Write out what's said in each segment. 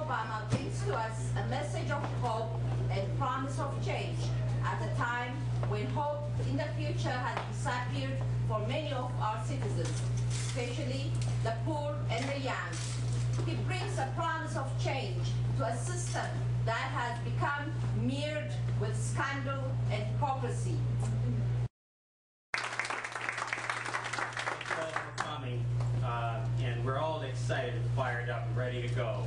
Obama brings to us a message of hope and promise of change at a time when hope in the future has disappeared for many of our citizens, especially the poor and the young. He brings a promise of change to a system that has become mired with scandal and hypocrisy. And we're all excited, fired up, ready to go.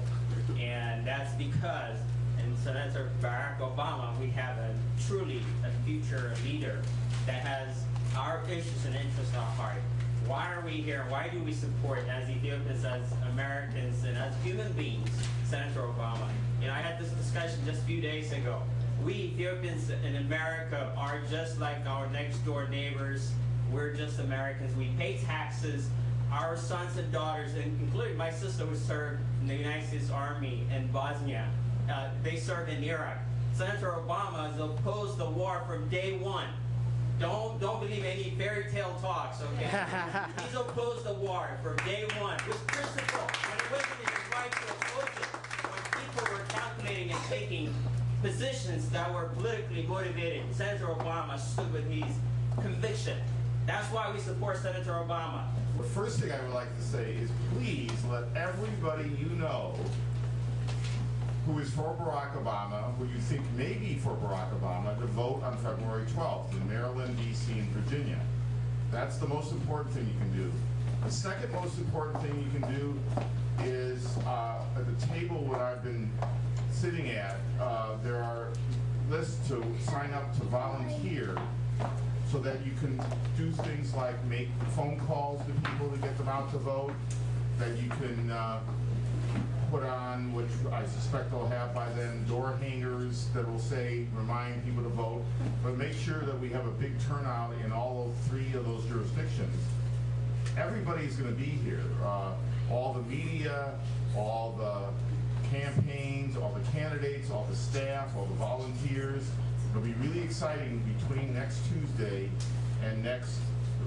And that's because, and Senator Barack Obama, we have truly a future leader that has our issues and interests at heart. Why are we here? Why do we support, as Ethiopians, as Americans, and as human beings, Senator Obama? You know, I had this discussion just a few days ago. We Ethiopians in America are just like our next door neighbors. We're just Americans. We pay taxes. Our sons and daughters, including my sister who served in the United States Army in Bosnia, they served in Iraq. Senator Obama has opposed the war from day one. Don't believe any fairy tale talks, okay? He's opposed the war from day one. It was critical when it wasn't in his right to oppose it. When people were calculating and taking positions that were politically motivated, Senator Obama stood with his conviction. That's why we support Senator Obama. The first thing I would like to say is please let everybody you know who is for Barack Obama, who you think may be for Barack Obama, to vote on February 12th in Maryland, D.C., and Virginia. That's the most important thing you can do. The second most important thing you can do is at the table where I've been sitting at, there are lists to sign up to volunteer so that you can do things like make phone calls to people to get them out to vote, that you can put on, which I suspect they'll have by then, door hangers that will say, remind people to vote, but make sure that we have a big turnout in all three of those jurisdictions. Everybody's going to be here. All the media, all the campaigns, all the candidates, all the staff, all the volunteers. It'll be really exciting between next Tuesday and the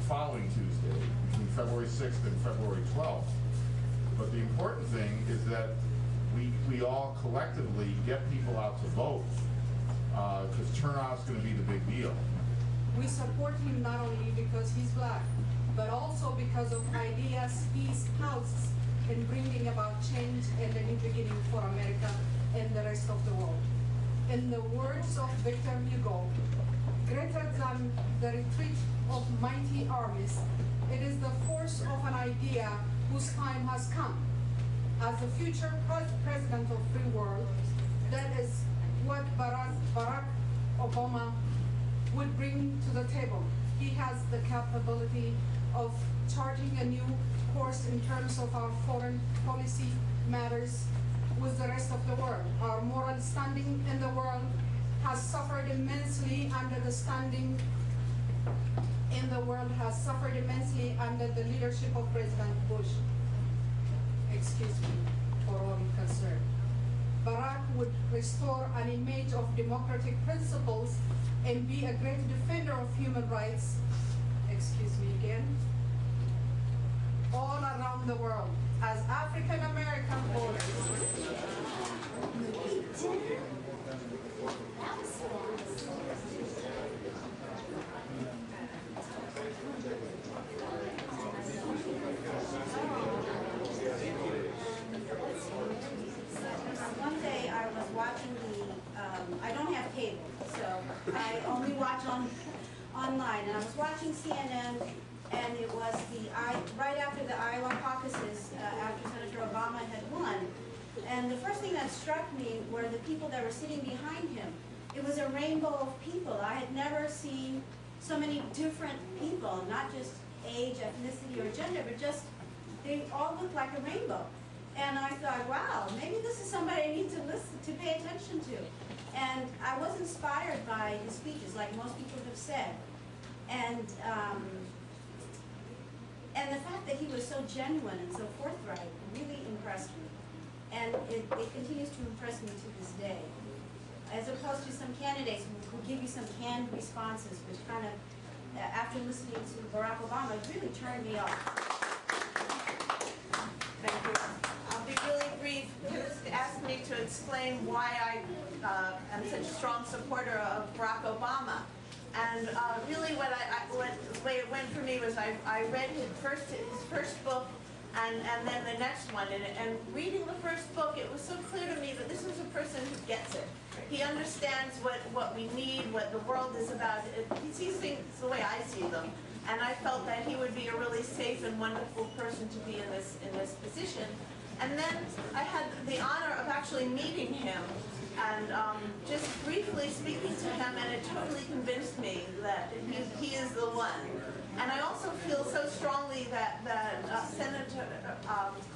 following Tuesday, between February 6th and February 12th. But the important thing is that we all collectively get people out to vote, because turnout's going to be the big deal. We support him not only because he's black, but also because of ideas he spouts in bringing about change and a new beginning for America and the rest of the world. In the words of Victor Hugo, greater than the retreat of mighty armies, it is the force of an idea whose time has come. As the future president of free world, that is what Barack Obama would bring to the table. He has the capability of charting a new course in terms of our foreign policy matters with the rest of the world. Our moral standing in the world has suffered immensely under the leadership of President Bush. Excuse me for all concern. Barack would restore an image of democratic principles and be a great defender of human rights, excuse me again, all around the world. As African American voters, one day I was watching I don't have cable, so I only watch online, and I was watching CNN, and it was right after the Iowa caucuses, after Senator Obama had won. And the first thing that struck me were the people that were sitting behind him. It was a rainbow of people. I had never seen so many different people, not just age, ethnicity, or gender, but just, they all looked like a rainbow. And I thought, wow, maybe this is somebody I need to pay attention to. And I was inspired by his speeches, like most people have said. And the fact that he was so genuine and so forthright really impressed me. And it continues to impress me to this day. As opposed to some candidates who give you some canned responses, which kind of, after listening to Barack Obama, really turned me off. Thank you. I'll be really brief. He was asked me to explain why I am such a strong supporter of Barack Obama. And really what the way it went for me was I read his first book and then the next one. And reading the first book, it was so clear to me that this is a person who gets it. He understands what we need, what the world is about. He sees things the way I see them. And I felt that he would be a really safe and wonderful person to be in this position. And then I had the honor of actually meeting him and just briefly speaking to him, and it totally convinced me that he is the one. And I also feel so strongly that Senator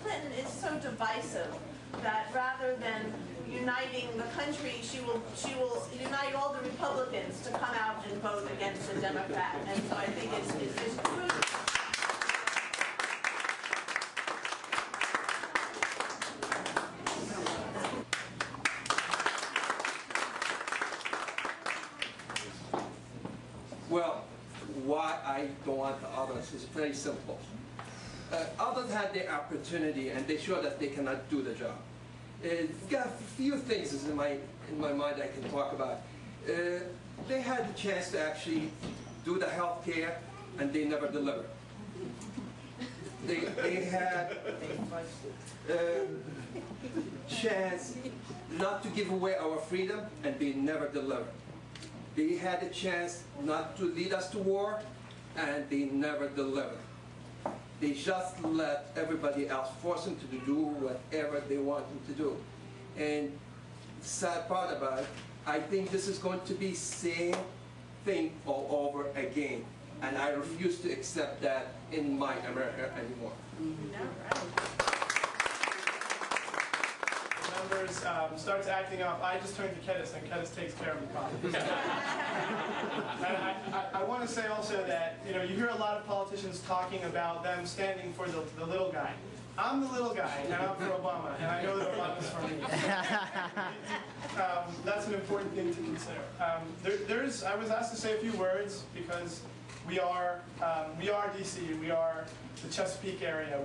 Clinton is so divisive that rather than uniting the country, she will unite all the Republicans to come out and vote against the Democrat. And so I think it's crucial. Well, why I don't want the others is very simple. Others had their opportunity and they showed that they cannot do the job. Got a few things in my mind I can talk about. They had the chance to actually do the health care and they never delivered. They had chance not to give away our freedom and they never delivered. They had a chance not to lead us to war, and they never delivered. They just let everybody else force them to do whatever they want them to do. And the sad part about it, I think this is going to be the same thing all over again. And I refuse to accept that in my America anymore. Members starts acting up. I just turn to Kedis, and Kedis takes care of the problem. I want to say also that you hear a lot of politicians talking about them standing for the little guy. I'm the little guy, and I'm for Obama, and I know that Obama's for me. That's an important thing to consider. I was asked to say a few words because we are DC. We are the Chesapeake area.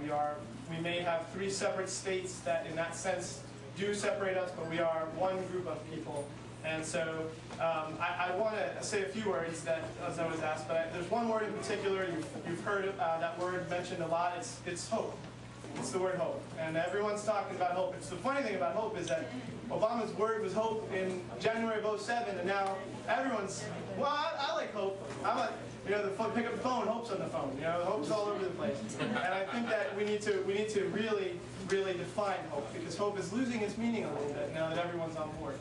We may have 3 separate states that, in that sense, do separate us, but we are one group of people. And so I want to say a few words that, as I was asked, but there's one word in particular, you've heard that word mentioned a lot, it's hope. It's the word hope. And everyone's talking about hope. The funny thing about hope is that Obama's word was hope in January of '07, and now everyone's, well, I like hope. I like, pick up the phone, hope's on the phone. Hope's all over the place. And I think that we need to really define hope, because hope is losing its meaning a little bit now that everyone's on board.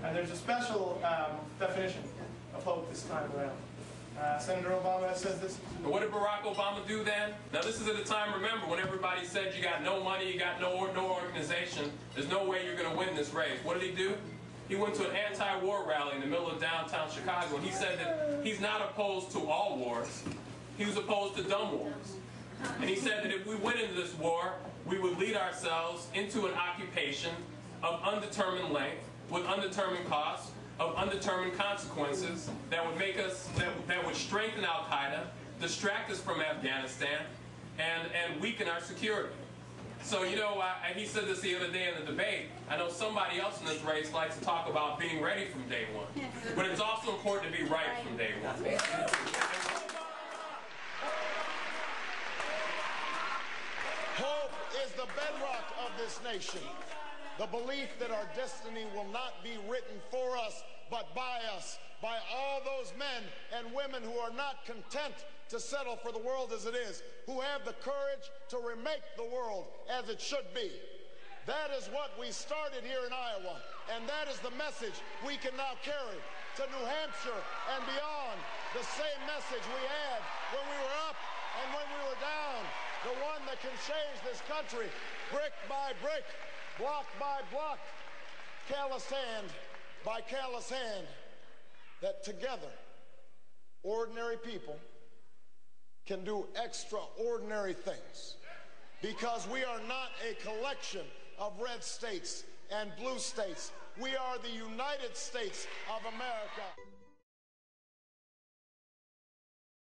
And there's a special definition of hope this time around. Senator Obama says this. And what did Barack Obama do then? Now this is at a time, remember, when everybody said you got no money, you got no organization, there's no way you're going to win this race. What did he do? He went to an anti-war rally in the middle of downtown Chicago, and he said that he's not opposed to all wars. He was opposed to dumb wars. And he said that if we went into this war, we would lead ourselves into an occupation of undetermined length, with undetermined costs, of undetermined consequences that would make us, that would strengthen Al-Qaeda, distract us from Afghanistan, and weaken our security. So, he said this the other day in the debate. I know somebody else in this race likes to talk about being ready from day one. But it's also important to be right from day one. Hope is the bedrock of this nation. The belief that our destiny will not be written for us, but by us, by all those men and women who are not content to settle for the world as it is, who have the courage to remake the world as it should be. That is what we started here in Iowa, and that is the message we can now carry to New Hampshire and beyond. The same message we had when we were up and when we were down, the one that can change this country brick by brick, block by block, callous hand by callous hand, that together, ordinary people can do extraordinary things, because we are not a collection of red states and blue states. We are the United States of America.